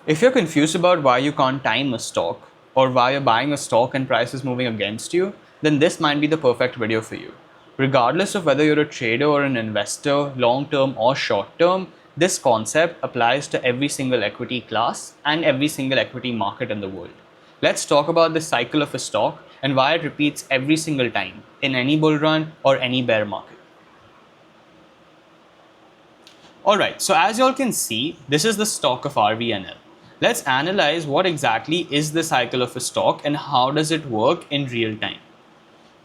If you're confused about why you can't time a stock or why you're buying a stock and price is moving against you, then this might be the perfect video for you. Regardless of whether you're a trader or an investor, long term or short term, this concept applies to every single equity class and every single equity market in the world. Let's talk about the cycle of a stock and why it repeats every single time in any bull run or any bear market. Alright, so as you all can see, this is the stock of RVNL. Let's analyze what exactly is the cycle of a stock and how does it work in real time.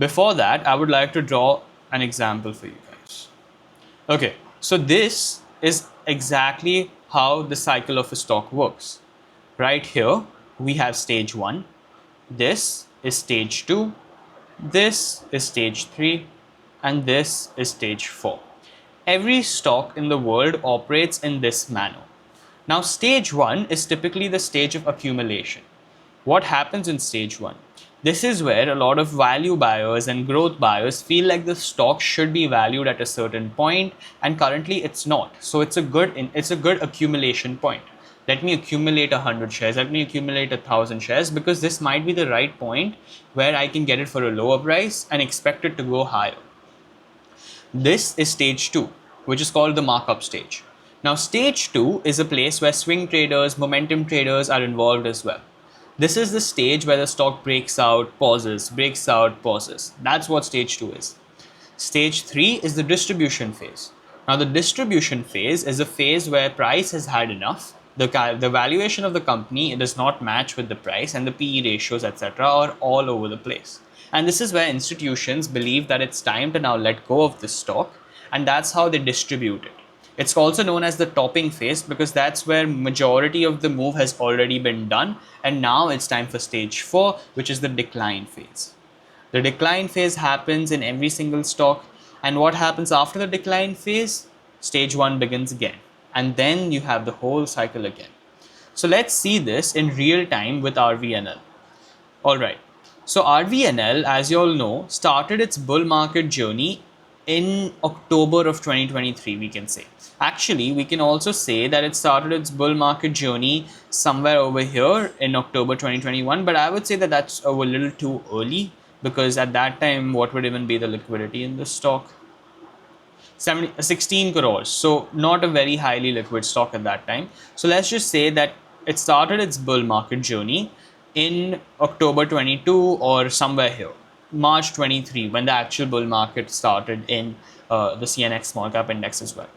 Before that, I would like to draw an example for you guys. Okay, so this is exactly how the cycle of a stock works. Right here, we have stage 1, this is stage 2, this is stage 3, and this is stage 4. Every stock in the world operates in this manner. Now, stage 1 is typically the stage of accumulation. What happens in stage 1? This is where a lot of value buyers and growth buyers feel like the stock should be valued at a certain point, and currently it's not. So it's a good accumulation point. Let me accumulate 100 shares, let me accumulate 1,000 shares, because this might be the right point where I can get it for a lower price and expect it to go higher. This is stage 2, which is called the markup stage. Now, stage 2 is a place where swing traders, momentum traders are involved as well. This is the stage where the stock breaks out, pauses, breaks out, pauses. That's what stage 2 is. Stage 3 is the distribution phase. Now, the distribution phase is a phase where price has had enough. The valuation of the company does not match with the price, and the PE ratios, etc., are all over the place. And this is where institutions believe that it's time to now let go of this stock, and that's how they distribute it. It's also known as the topping phase because that's where majority of the move has already been done, and now it's time for stage 4, which is the decline phase. The decline phase happens in every single stock, and what happens after the decline phase? Stage 1 begins again, and then you have the whole cycle again. So let's see this in real time with RVNL. Alright, so RVNL, as you all know, started its bull market journey in October of 2023, we can say. Actually, we can also say that it started its bull market journey somewhere over here in October 2021, but I would say that that's a little too early, because at that time, what would even be the liquidity in the stock? 16 crores, so not a very highly liquid stock at that time. So let's just say that it started its bull market journey in October 22 or somewhere here, March 23, when the actual bull market started in the CNX small cap index as well.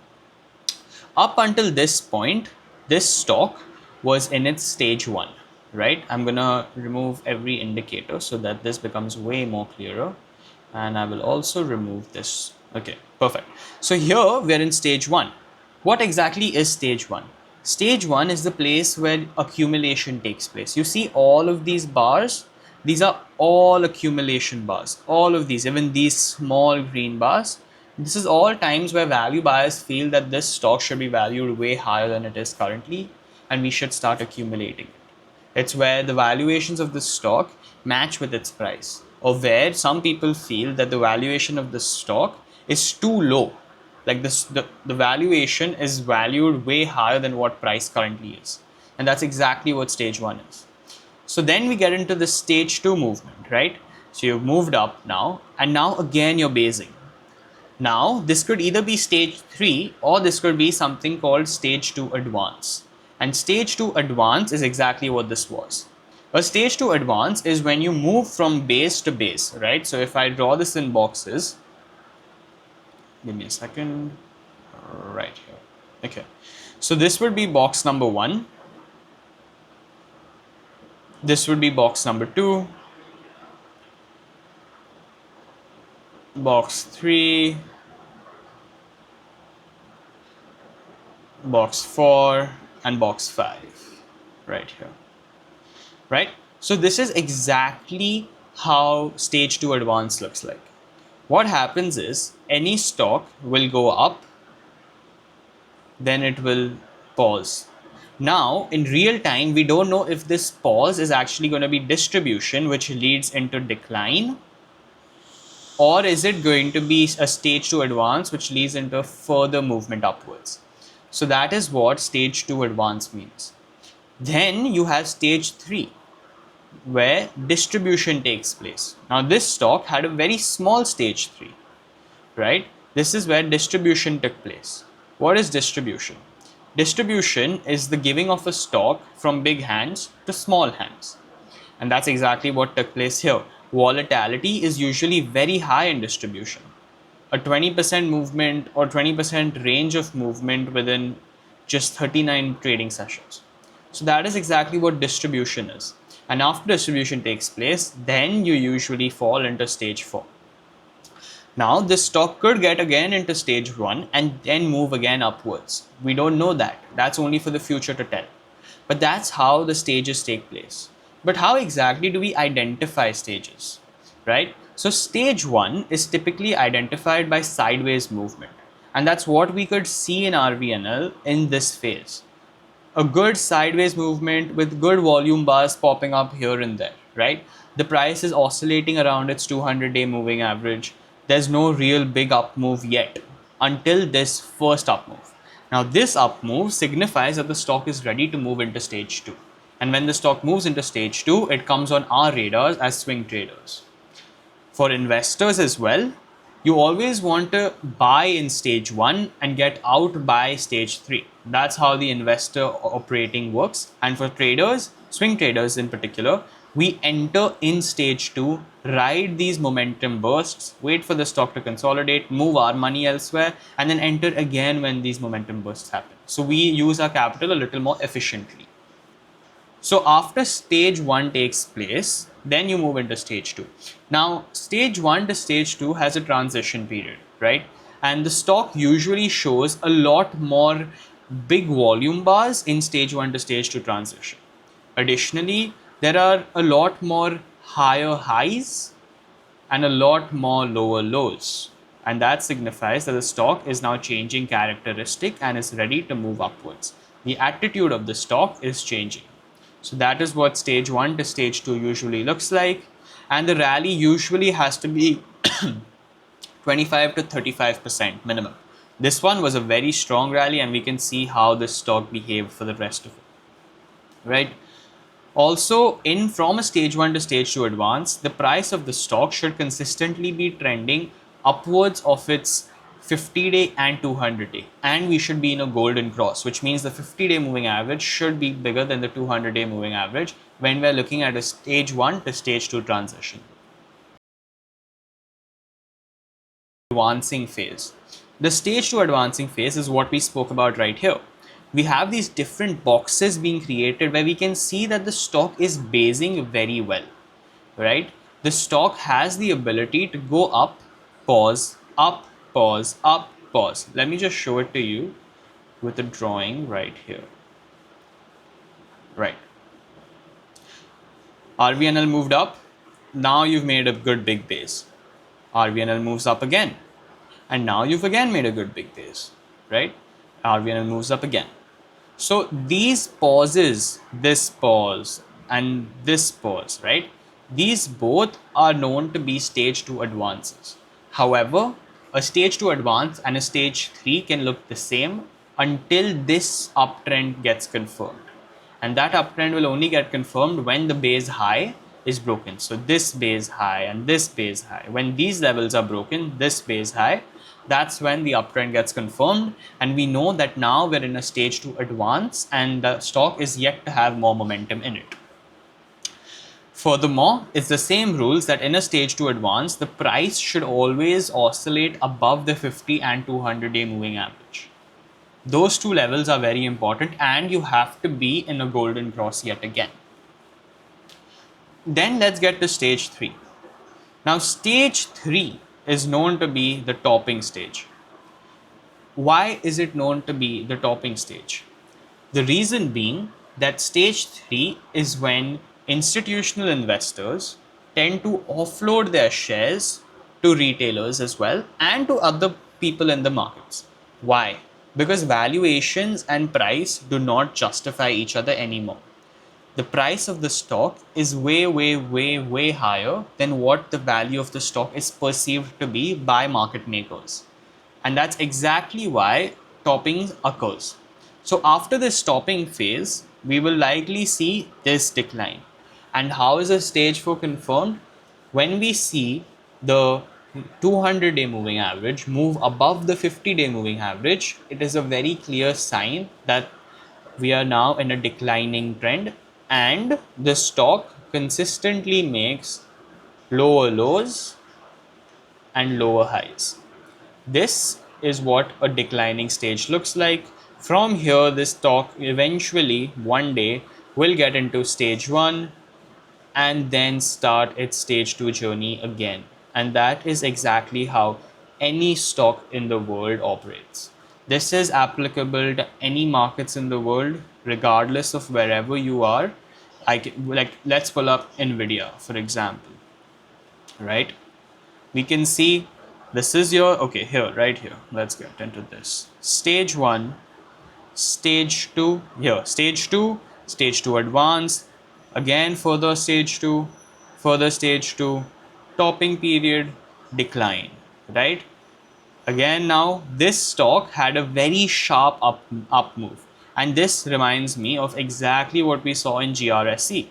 Up until this point, this stock was in its stage 1, right? I'm gonna remove every indicator so that this becomes way more clearer, and I will also remove this. Okay, perfect. So here we're in stage 1. What exactly is stage 1? Stage 1 is the place where accumulation takes place. You see all of these bars, these are all accumulation bars. All of these, even these small green bars, this is all times where value buyers feel that this stock should be valued way higher than it is currently, and we should start accumulating it. It's where the valuations of the stock match with its price, or where some people feel that the valuation of the stock is too low. Like this, the valuation is valued way higher than what price currently is. And that's exactly what stage 1 is. So then we get into the stage 2 movement, right? So you've moved up now, and now again you're basing. Now, this could either be stage 3 or this could be something called stage 2 advance. And stage 2 advance is exactly what this was. A stage 2 advance is when you move from base to base, right? So if I draw this in boxes, give me a second, right here. Okay, so this would be box number 1. This would be box number 2, box 3, box 4, and box 5 right here, right? So this is exactly how stage 2 advance looks like. What happens is any stock will go up, then it will pause. Now, in real time, we don't know if this pause is actually going to be distribution, which leads into decline, or is it going to be a stage 2 advance, which leads into further movement upwards. So that is what stage 2 advance means. Then you have stage 3, where distribution takes place. Now this stock had a very small stage 3, right? This is where distribution took place. What is distribution? Distribution is the giving of a stock from big hands to small hands. And that's exactly what took place here. Volatility is usually very high in distribution. A 20% movement or 20% range of movement within just 39 trading sessions. So that is exactly what distribution is. And after distribution takes place, then you usually fall into stage 4. Now this stock could get again into stage 1 and then move again upwards. We don't know that. That's only for the future to tell. But that's how the stages take place. But how exactly do we identify stages? Right? So stage 1 is typically identified by sideways movement. And that's what we could see in RVNL in this phase. A good sideways movement with good volume bars popping up here and there, right? The price is oscillating around its 200-day moving average. There's no real big up move yet until this first up move. Now this up move signifies that the stock is ready to move into stage 2. And when the stock moves into stage 2, it comes on our radars as swing traders. For investors as well, you always want to buy in stage 1 and get out by stage 3. That's how the investor operating works. And for traders, swing traders in particular, we enter in stage 2, ride these momentum bursts, wait for the stock to consolidate, move our money elsewhere, and then enter again when these momentum bursts happen. So we use our capital a little more efficiently. So after stage 1 takes place, then you move into stage 2. Now, stage 1 to stage 2 has a transition period, right? And the stock usually shows a lot more big volume bars in stage 1 to stage 2 transition. Additionally, there are a lot more higher highs and a lot more lower lows. And that signifies that the stock is now changing characteristic and is ready to move upwards. The attitude of the stock is changing. So that is what stage 1 to stage 2 usually looks like. And the rally usually has to be 25 to 35% minimum. This one was a very strong rally, and we can see how this stock behaved for the rest of it. Right? Also, in from a stage 1 to stage 2 advance, the price of the stock should consistently be trending upwards of its 50-day and 200-day, and we should be in a golden cross, which means the 50-day moving average should be bigger than the 200-day moving average when we're looking at a stage 1 to stage 2 transition. Advancing phase. The stage 2 advancing phase is what we spoke about right here. We have these different boxes being created where we can see that the stock is basing very well, right? The stock has the ability to go up, pause, up, pause, up, pause. Let me just show it to you with a drawing right here. Right. RVNL moved up. Now you've made a good big base. RVNL moves up again. And now you've again made a good big base, right? RVNL moves up again. So these pauses, this pause and this pause, right? These both are known to be stage 2 advances. However, a stage 2 advance and a stage 3 can look the same until this uptrend gets confirmed. And that uptrend will only get confirmed when the base high is broken. So this base high and this base high. When these levels are broken, this base high, that's when the uptrend gets confirmed, and we know that now we're in a stage 2 advance and the stock is yet to have more momentum in it. Furthermore, it's the same rules that in a stage 2 advance, the price should always oscillate above the 50 and 200-day moving average. Those two levels are very important, and you have to be in a golden cross yet again. Then let's get to stage 3. Now stage 3 is known to be the topping stage. Why is it known to be the topping stage? The reason being that stage 3 is when institutional investors tend to offload their shares to retailers as well and to other people in the markets. Why? Because valuations and price do not justify each other anymore. The price of the stock is way higher than what the value of the stock is perceived to be by market makers. And that's exactly why topping occurs. So after this topping phase, we will likely see this decline. And how is a stage 4 confirmed? When we see the 200-day moving average move above the 50-day moving average, it is a very clear sign that we are now in a declining trend, and the stock consistently makes lower lows and lower highs. This is what a declining stage looks like. From here, this stock eventually one day will get into stage 1 and then start its stage 2 journey again. And that is exactly how any stock in the world operates. This is applicable to any markets in the world, regardless of wherever you are. Like, let's pull up Nvidia, for example, right? We can see this is your, okay, here, right here. Let's get into this. Stage 1, stage 2, here, stage 2 advanced, again further stage 2, further stage 2, topping period, decline, right? Again, now this stock had a very sharp up move, and this reminds me of exactly what we saw in GRSE,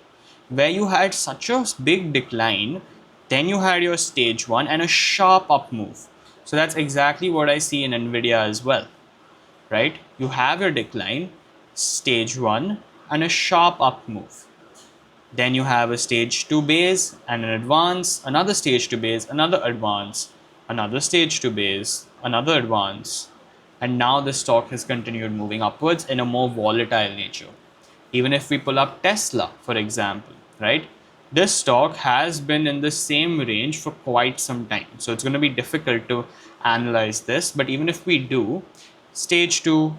where you had such a big decline, then you had your stage 1 and a sharp up move. So that's exactly what I see in Nvidia as well, right? You have your decline, stage 1 and a sharp up move. Then you have a stage 2 base and an advance, another stage 2 base, another advance, another stage 2 base, another advance. And now the stock has continued moving upwards in a more volatile nature. Even if we pull up Tesla, for example, right? This stock has been in the same range for quite some time. So it's going to be difficult to analyze this. But even if we do, stage 2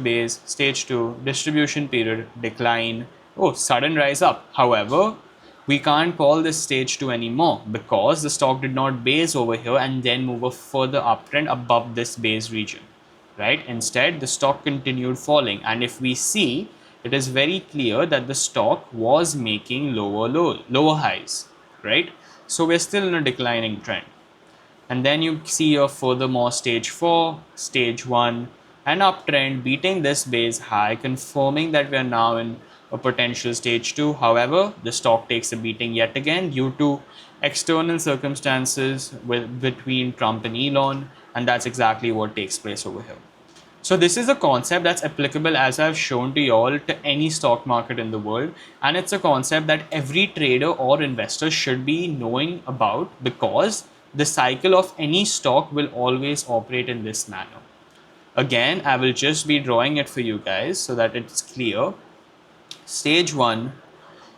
base, stage 2, distribution period, decline, oh, sudden rise up. However, we can't call this stage 2 anymore because the stock did not base over here and then move a further uptrend above this base region, right? Instead, the stock continued falling, and if we see, it is very clear that the stock was making lower highs, right? So we're still in a declining trend. And then you see a furthermore stage 4, stage 1, an uptrend beating this base high, confirming that we are now in a potential stage 2. However, the stock takes a beating yet again due to external circumstances between Trump and Elon, and that's exactly what takes place over here. So this is a concept that's applicable, as I've shown to you all, to any stock market in the world, and it's a concept that every trader or investor should be knowing about, because the cycle of any stock will always operate in this manner. Again, I will just be drawing it for you guys so that it's clear. Stage 1,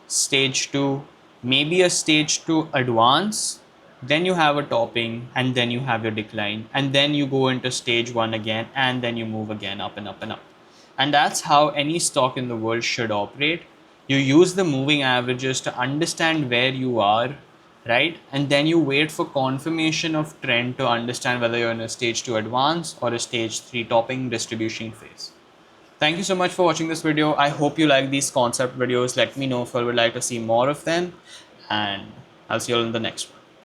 stage 2, maybe a stage 2 advance, then you have a topping, and then you have your decline, and then you go into stage 1 again, and then you move again up and up and up. And that's how any stock in the world should operate. You use the moving averages to understand where you are, right? And then you wait for confirmation of trend to understand whether you're in a stage 2 advance or a stage 3 topping distribution phase. Thank you so much for watching this video. I hope you like these concept videos. Let me know if you would like to see more of them, and I'll see you all in the next one.